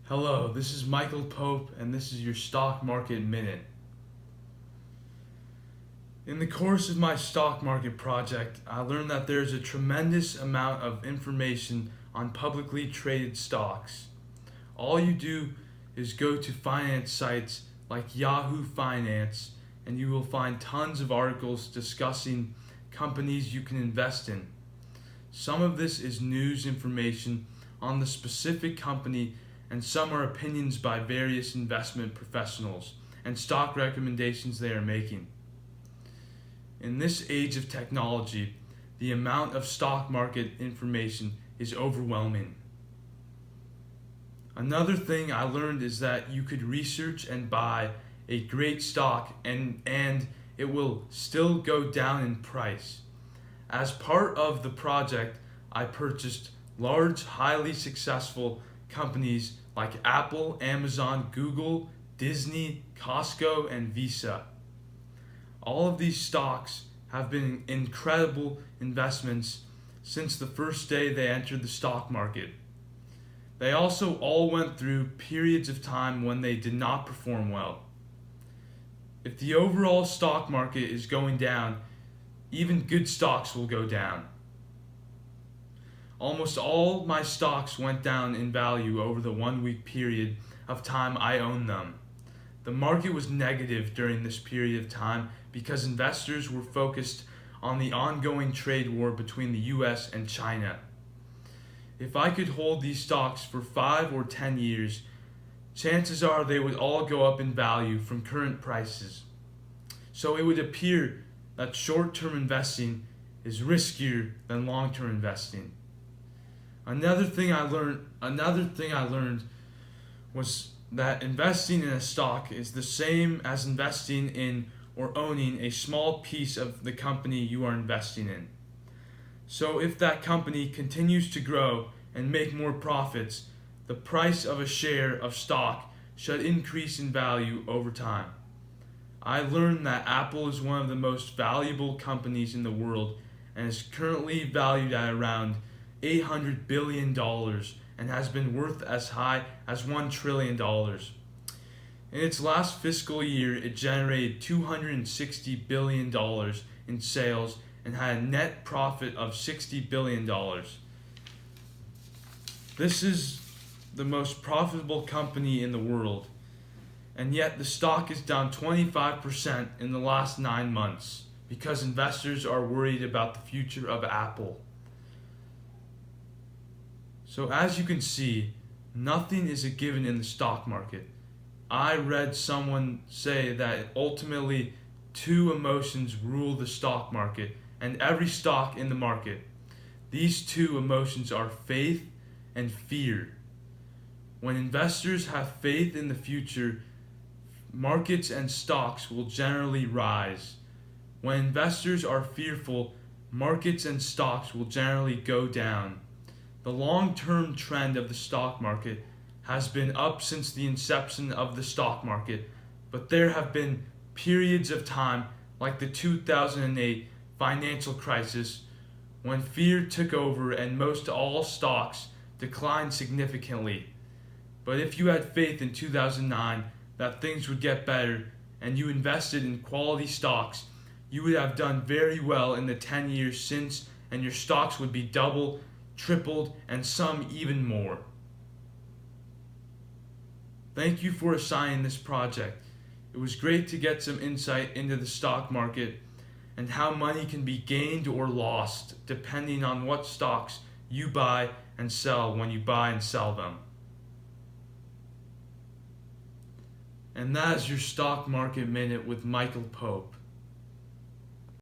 Hello, this is Michael Pope, and this is your Stock Market Minute. In the course of my stock market project, I learned that there's a tremendous amount of information on publicly traded stocks. All you do is go to finance sites like Yahoo Finance, and you will find tons of articles discussing companies you can invest in. Some of this is news information on the specific company, and some are opinions by various investment professionals and stock recommendations they are making. In this age of technology, the amount of stock market information is overwhelming. Another thing I learned is that you could research and buy a great stock and it will still go down in price. As part of the project, I purchased large, highly successful companies like Apple, Amazon, Google, Disney, Costco, and Visa. All of these stocks have been incredible investments since the first day they entered the stock market. They also all went through periods of time when they did not perform well. If the overall stock market is going down, even good stocks will go down. Almost all my stocks went down in value over the 1 week period of time I owned them. The market was negative during this period of time because investors were focused on the ongoing trade war between the US and China. If I could hold these stocks for 5 or 10 years, chances are they would all go up in value from current prices. So it would appear that short-term investing is riskier than long-term investing. Another thing I learned was that investing in a stock is the same as investing in or owning a small piece of the company you are investing in. So if that company continues to grow and make more profits, the price of a share of stock should increase in value over time. I learned that Apple is one of the most valuable companies in the world and is currently valued at around $800 billion and has been worth as high as $1 trillion. In its last fiscal year, it generated $260 billion in sales and had a net profit of $60 billion. This is the most profitable company in the world, and yet the stock is down 25% in the last 9 months because investors are worried about the future of Apple. So as you can see, nothing is a given in the stock market. I read someone say that ultimately 2 emotions rule the stock market and every stock in the market. These 2 emotions are faith and fear. When investors have faith in the future, markets and stocks will generally rise. When investors are fearful, markets and stocks will generally go down. The long-term trend of the stock market has been up since the inception of the stock market, but there have been periods of time like the 2008 financial crisis when fear took over and most all stocks declined significantly. But if you had faith in 2009 that things would get better and you invested in quality stocks, you would have done very well in the 10 years since, and your stocks would be doubled, tripled, and some even more. Thank you for assigning this project. It was great to get some insight into the stock market and how money can be gained or lost depending on what stocks you buy and sell when you buy and sell them. And that is your Stock Market Minute with Michael Pope.